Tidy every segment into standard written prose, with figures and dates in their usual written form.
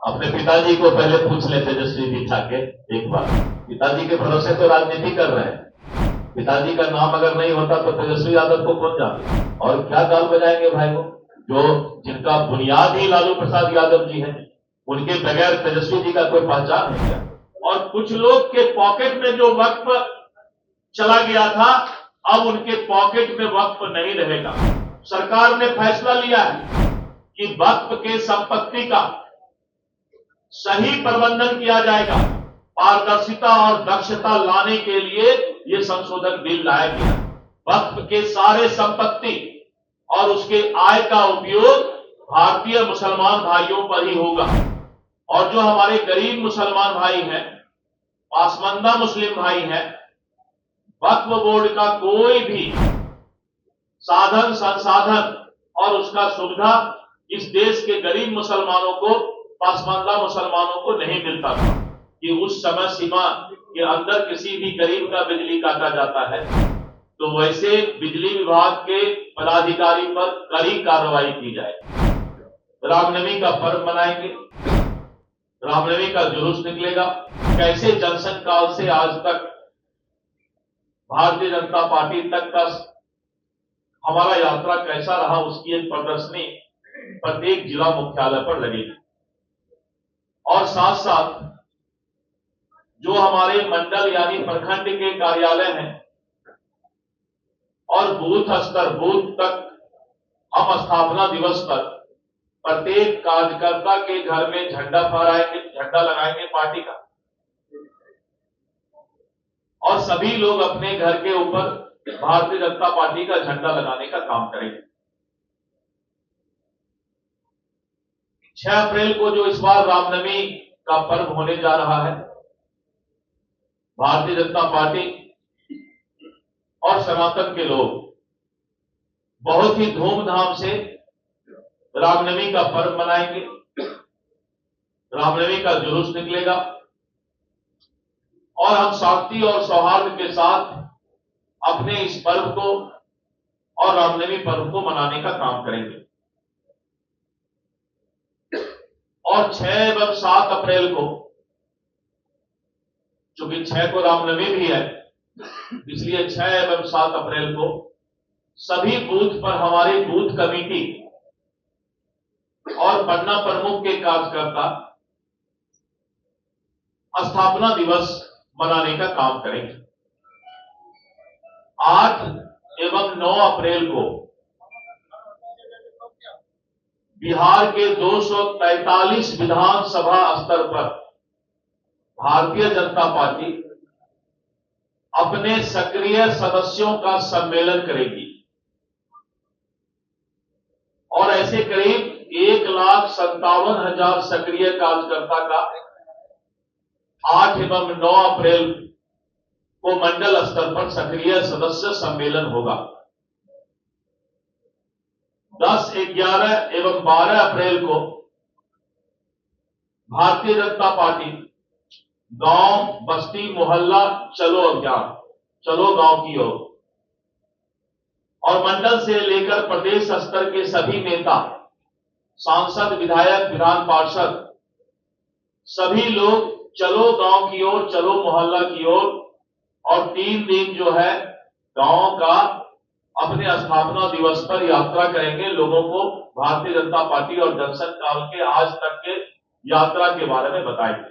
अपने पिताजी को पहले पूछ ले तेजस्वी जी ठाके एक बार। पिताजी के भरोसे तो राजनीति कर रहे हैं। पिताजी का नाम अगर नहीं होता तो तेजस्वी यादव को कौन जानते और क्या गाल बजाएंगे भाई वो, जो जिनका बुनियाद ही लालू प्रसाद यादव जी है। उनके बगैर तेजस्वी जी का कोई पहचान है क्या? और कुछ लोग के पॉकेट में जो वक्फ चला गया था, अब उनके पॉकेट में वक्फ नहीं रहेगा। सरकार ने फैसला लिया है कि वक्फ के संपत्ति का सही प्रबंधन किया जाएगा। पारदर्शिता और दक्षता लाने के लिए यह संशोधन बिल लाया गया। वक्फ के सारे संपत्ति और उसके आय का उपयोग भारतीय मुसलमान भाइयों पर ही होगा। और जो हमारे गरीब मुसलमान भाई हैं, पासमंदा मुस्लिम भाई हैं, वक्फ बोर्ड का कोई भी साधन संसाधन और उसका सुविधा इस देश के गरीब मुसलमानों को, पासमंदा मुसलमानों को नहीं मिलता था कि उस समय सीमा के अंदर किसी भी गरीब का बिजली काटा जाता है तो वैसे बिजली विभाग के पदाधिकारी पर कड़ी कार्रवाई की जाए। रामनवमी का पर्व मनाएंगे, रामनवमी का जुलूस निकलेगा। कैसे जनसंघ काल से आज तक भारतीय जनता पार्टी तक का हमारा यात्रा कैसा रहा, उसकी एक प्रदर्शनी प्रत्येक जिला मुख्यालय पर लगेगी। और साथ साथ जो हमारे मंडल यानी प्रखंड के कार्यालय हैं और बूथ स्तर, बूथ तक हम स्थापना दिवस पर प्रत्येक कार्यकर्ता के घर में झंडा फहराएंगे, झंडा लगाएंगे पार्टी का, और सभी लोग अपने घर के ऊपर भारतीय जनता पार्टी का झंडा लगाने का काम करेंगे। 6 अप्रैल को जो इस बार रामनवमी का पर्व होने जा रहा है, भारतीय जनता पार्टी और सनातन के लोग बहुत ही धूमधाम से रामनवमी का पर्व मनाएंगे। रामनवमी का जुलूस निकलेगा और हम शांति और सौहार्द के साथ अपने इस पर्व को और रामनवमी पर्व को मनाने का काम करेंगे। और 6 एवं 7 अप्रैल को, चूंकि 6 को रामनवमी भी है, इसलिए 6 एवं 7 अप्रैल को सभी बूथ पर हमारी बूथ कमेटी और पन्ना प्रमुख के कार्यकर्ता स्थापना दिवस मनाने का काम करेंगे। 8 एवं 9 अप्रैल को बिहार के 243 विधानसभा स्तर पर भारतीय जनता पार्टी अपने सक्रिय सदस्यों का सम्मेलन करेगी और ऐसे करीब 1,57,000 सक्रिय कार्यकर्ता का 8 एवं 9 अप्रैल को मंडल स्तर पर सक्रिय सदस्य सम्मेलन होगा। 10, 11 एवं 12 अप्रैल को भारतीय जनता पार्टी गांव, बस्ती, मोहल्ला चलो अभियान, चलो गांव की ओर, और मंडल से लेकर प्रदेश स्तर के सभी नेता, सांसद, विधायक, विधान पार्षद, सभी लोग चलो गांव की ओर, चलो मोहल्ला की ओर, और 3 दिन जो है गांव का अपने स्थापना दिवस पर यात्रा करेंगे। लोगों को भारतीय जनता पार्टी और जनसंघ काल के आज तक के यात्रा के बारे में बताएंगे।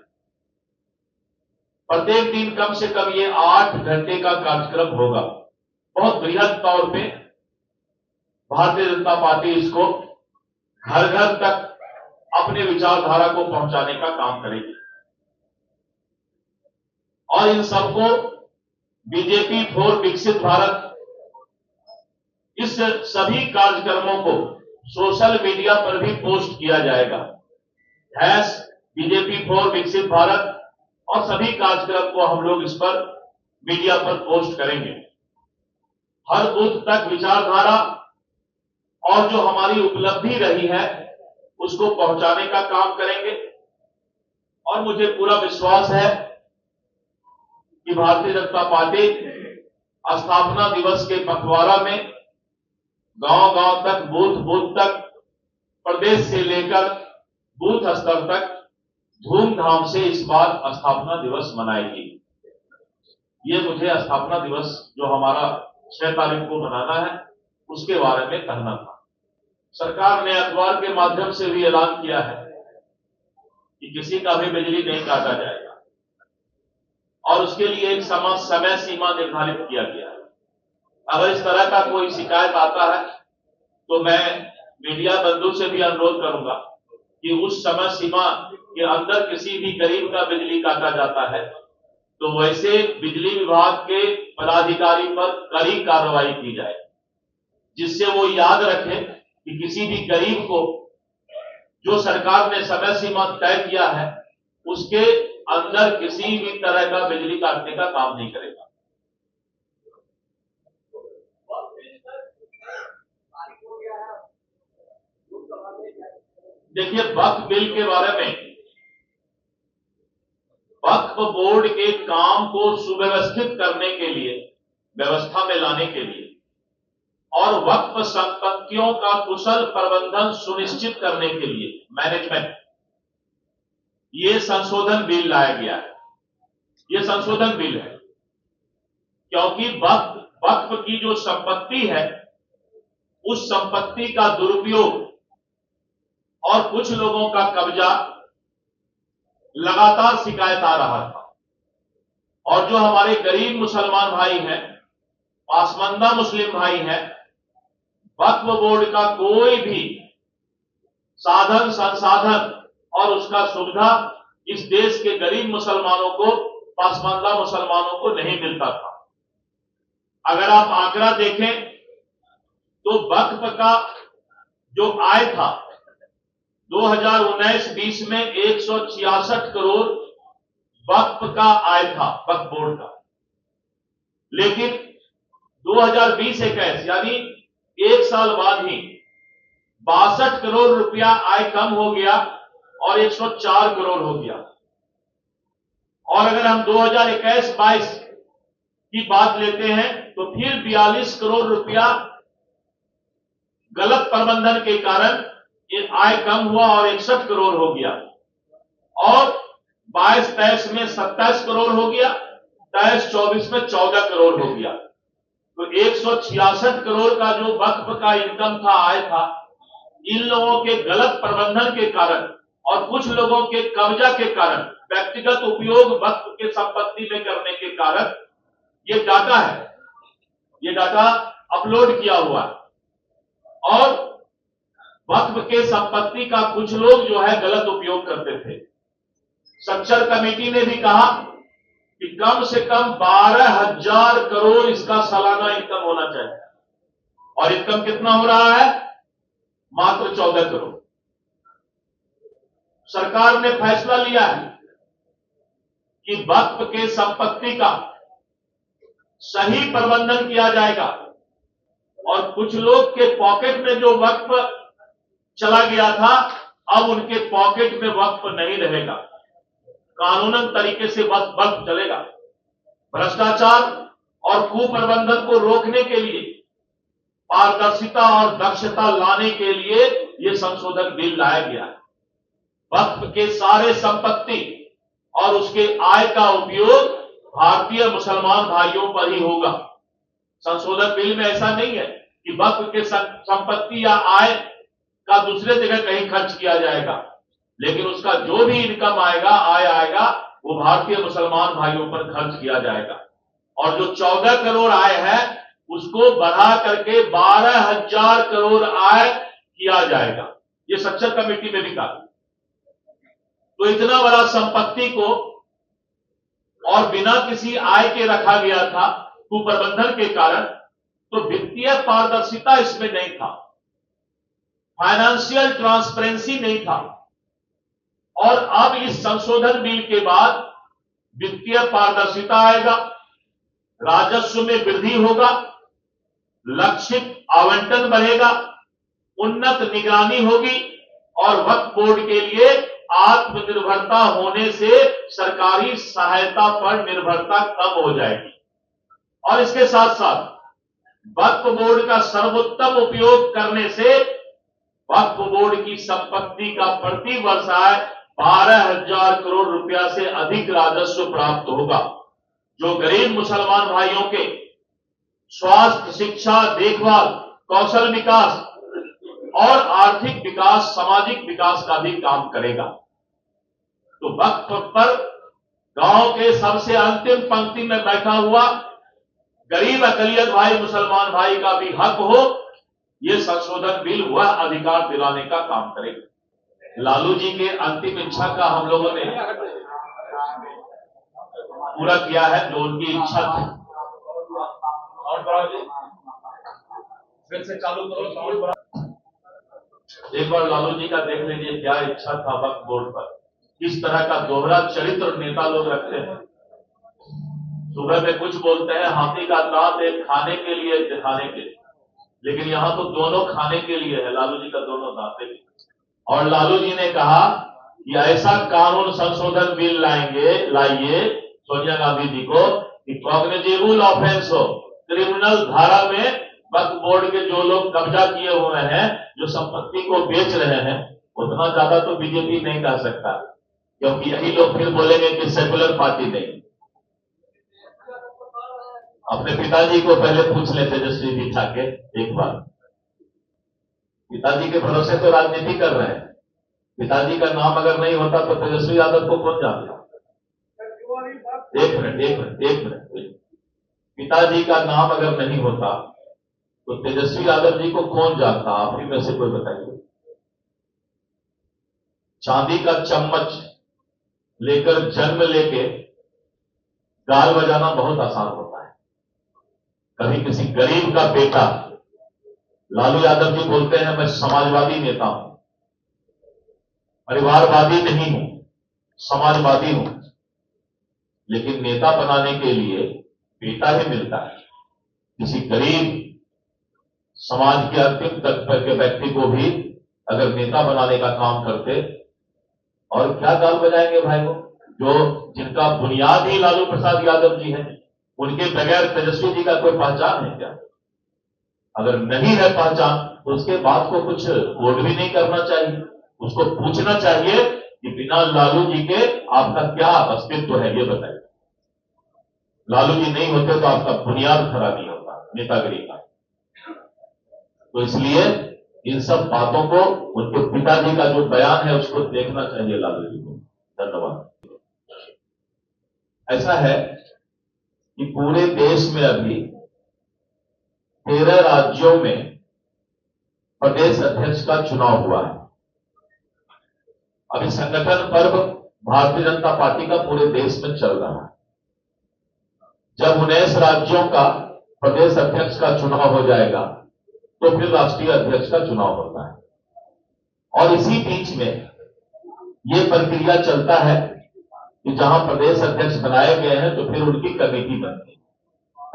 प्रत्येक दिन कम से कम ये 8 घंटे का कार्यक्रम होगा। बहुत बृहद तौर पे भारतीय जनता पार्टी इसको घर घर तक अपने विचारधारा को पहुंचाने का काम करेगी। और इन सबको बीजेपी फॉर विकसित भारत, इस सभी कार्यक्रमों को सोशल मीडिया पर भी पोस्ट किया जाएगा। बीजेपी फॉर विकसित भारत, और सभी कार्यक्रम को हम लोग इस पर मीडिया पर पोस्ट करेंगे। हर बूथ तक विचारधारा और जो हमारी उपलब्धि रही है उसको पहुंचाने का काम करेंगे। और मुझे पूरा विश्वास है कि भारतीय जनता पार्टी स्थापना दिवस के पखवाड़ा में गांव गांव तक, बूथ बूथ तक, प्रदेश से लेकर बूथ स्तर तक धूमधाम से इस बार स्थापना दिवस मनाएगी। ये मुझे स्थापना दिवस जो हमारा 6 तारीख को मनाना है उसके बारे में कहना था। सरकार ने अखबार के माध्यम से भी ऐलान किया है कि किसी का भी बिजली नहीं काटा जाएगा और उसके लिए एक समय सीमा निर्धारित किया गया है। अगर इस तरह का कोई शिकायत आता है तो मैं मीडिया बंधु से भी अनुरोध करूंगा कि उस समय सीमा के अंदर किसी भी गरीब का बिजली काटा जाता है तो वैसे बिजली विभाग के पदाधिकारी पर कड़ी कार्रवाई की जाए, जिससे वो याद रखे कि किसी भी गरीब को जो सरकार ने समय सीमा तय किया है उसके अंदर किसी भी तरह का बिजली काटने का काम नहीं करेगा। देखिए, वक्फ बिल के बारे में, वक्फ बोर्ड के काम को सुव्यवस्थित करने के लिए, व्यवस्था में लाने के लिए और वक्फ संपत्तियों का कुशल प्रबंधन सुनिश्चित करने के लिए, मैनेजमेंट, ये संशोधन बिल लाया गया है। ये संशोधन बिल है क्योंकि वक्फ की जो संपत्ति है उस संपत्ति का दुरुपयोग और कुछ लोगों का कब्जा लगातार शिकायत आ रहा था और जो हमारे गरीब मुसलमान भाई हैं, पासमानदा मुस्लिम भाई हैं, वक्फ बोर्ड का कोई भी साधन संसाधन और उसका सुविधा इस देश के गरीब मुसलमानों को, पासमानदा मुसलमानों को नहीं मिलता था। अगर आप आंकड़ा देखें तो वक्फ का जो आय था 2019-20 में 166 करोड़ वक्फ का आय था, वक्फ बोर्ड का। लेकिन 2020-21 यानी एक साल बाद ही 62 करोड़ रुपया आय कम हो गया और 104 करोड़ हो गया। और अगर हम 2021-22 की बात लेते हैं तो फिर 42 करोड़ रुपया गलत प्रबंधन के कारण ये आय कम हुआ और 61 करोड़ हो गया और 22-23 में 27 करोड़ हो गया, 23-24 में 14 करोड़ हो गया। तो 166 करोड़ का जो वक्फ का इनकम था, आय था, इन लोगों के गलत प्रबंधन के कारण और कुछ लोगों के कब्जा के कारण, व्यक्तिगत उपयोग वक्फ के संपत्ति में करने के कारण ये डाटा है, ये डाटा अपलोड किया हुआ है और वक्फ के संपत्ति का कुछ लोग जो है गलत उपयोग करते थे। स्ट्रक्चर कमेटी ने भी कहा कि कम से कम 12,000 करोड़ इसका सालाना इनकम होना चाहिए और इनकम कितना हो रहा है? मात्र 14 करोड़। सरकार ने फैसला लिया है कि वक्फ के संपत्ति का सही प्रबंधन किया जाएगा और कुछ लोग के पॉकेट में जो वक्फ चला गया था अब उनके पॉकेट में वक्फ नहीं रहेगा, कानूनन तरीके से वक्फ चलेगा। भ्रष्टाचार और कुप्रबंधन को रोकने के लिए, पारदर्शिता और दक्षता लाने के लिए यह संशोधन बिल लाया गया है। वक्फ के सारे संपत्ति और उसके आय का उपयोग भारतीय मुसलमान भाइयों पर ही होगा। संशोधन बिल में ऐसा नहीं है कि वक्फ के संपत्ति या आय का दूसरे जगह कहीं खर्च किया जाएगा, लेकिन उसका जो भी इनकम आएगा, आय आएगा, वो भारतीय मुसलमान भाइयों पर खर्च किया जाएगा और जो 14 करोड़ आय है उसको बढ़ा करके 12,000 करोड़ आय किया जाएगा। ये स्ट्रक्चर कमेटी में भी कहा। तो इतना बड़ा संपत्ति को और बिना किसी आय के रखा गया था कुप्रबंधन के कारण, तो वित्तीय पारदर्शिता इसमें नहीं था, फाइनेंशियल ट्रांसपेरेंसी नहीं था और अब इस संशोधन बिल के बाद वित्तीय पारदर्शिता आएगा, राजस्व में वृद्धि होगा, लक्षित आवंटन बढ़ेगा, उन्नत निगरानी होगी और वक्फ बोर्ड के लिए आत्मनिर्भरता होने से सरकारी सहायता पर निर्भरता कम हो जाएगी और इसके साथ साथ वक्फ बोर्ड का सर्वोत्तम उपयोग करने से वक्फ बोर्ड की संपत्ति का प्रति वर्ष आय 12,000 करोड़ रुपया से अधिक राजस्व प्राप्त होगा, जो गरीब मुसलमान भाइयों के स्वास्थ्य, शिक्षा, देखभाल, कौशल विकास और आर्थिक विकास, सामाजिक विकास का भी काम करेगा। तो वक्त पर गांव के सबसे अंतिम पंक्ति में बैठा हुआ गरीब अकलियत भाई, मुसलमान भाई का भी हक हो, ये संशोधन बिल वह अधिकार दिलाने का काम करेगा। लालू जी के अंतिम इच्छा का हम लोगों ने पूरा किया है, जो उनकी इच्छा थी। फिर से चालू करो। एक बार लालू जी का देख लीजिए क्या इच्छा था वक्फ बोर्ड पर। किस तरह का दोहरा चरित्र नेता लोग रखते हैं। सुबह में कुछ बोलते हैं, हाथी का दांत एक खाने के लिए, दिखाने के लिए, लेकिन यहां तो दोनों खाने के लिए है। लालू जी का दोनों दांत है। और लालू जी ने कहा कि ऐसा कानून संशोधन बिल लाइए सोनिया गांधी जी को कि कॉग्निजेबल ऑफेंस हो, क्रिमिनल धारा में वक्फ बोर्ड के जो लोग कब्जा किए हुए हैं, जो संपत्ति को बेच रहे हैं, उतना ज्यादा तो बीजेपी नहीं कर सकता, क्योंकि यही लोग फिर बोलेंगे कि सेकुलर पार्टी नहीं। अपने पिताजी को पहले पूछ ले तेजस्वी जी ठाके एक बार। पिताजी के भरोसे तो राजनीति कर रहे हैं। पिताजी का नाम अगर नहीं होता तो तेजस्वी यादव को कौन जानता? एक मिनट। पिताजी का नाम अगर नहीं होता तो तेजस्वी यादव जी को कौन जानता? आप ही में से कोई बताइए। चांदी का चम्मच लेकर जन्म लेके गाल बजाना बहुत आसान होता है। कभी किसी गरीब का बेटा, लालू यादव जी बोलते हैं मैं समाजवादी नेता हूं, परिवारवादी नहीं हूं, समाजवादी हूं, लेकिन नेता बनाने के लिए बेटा ही मिलता है। किसी गरीब समाज के अंतिम तक के व्यक्ति को भी अगर नेता बनाने का काम करते, और क्या गाल बजाएंगे भाई वो, जो जिनका बुनियाद ही लालू प्रसाद यादव जी हैं, उनके बगैर तेजस्वी जी का कोई पहचान है क्या? अगर नहीं है पहचान तो उसके बाद को कुछ वोट भी नहीं करना चाहिए। उसको पूछना चाहिए कि बिना लालू जी के आपका क्या अस्तित्व है, ये बताइए। लालू जी नहीं होते तो आपका बुनियाद खड़ा नहीं होता नेतागिरी का। तो इसलिए इन सब बातों को, उनके पिताजी का जो बयान है उसको देखना चाहिए लालू जी को। धन्यवाद। ऐसा है कि पूरे देश में अभी 13 राज्यों में प्रदेश अध्यक्ष का चुनाव हुआ है। अभी संगठन पर्व भारतीय जनता पार्टी का पूरे देश में चल रहा है। जब 19 राज्यों का प्रदेश अध्यक्ष का चुनाव हो जाएगा तो फिर राष्ट्रीय अध्यक्ष का चुनाव होता है। और इसी बीच में यह प्रक्रिया चलता है कि जहां प्रदेश अध्यक्ष बनाए गए हैं तो फिर उनकी कमेटी बनती है।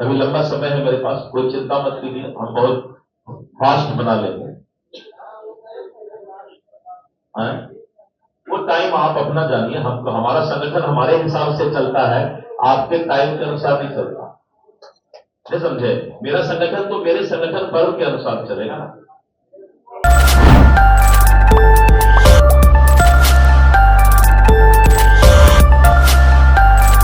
अभी लंबा समय है मेरे पास, कोई चिंता मत कीजिए, हम बहुत फास्ट बना लेंगे। वो टाइम आप अपना जानिए, हम हमारा संगठन हमारे हिसाब से चलता है, आपके टाइम के अनुसार नहीं चलता। नहीं समझे? मेरा संगठन तो मेरे संगठन पर्व के अनुसार चलेगा ना।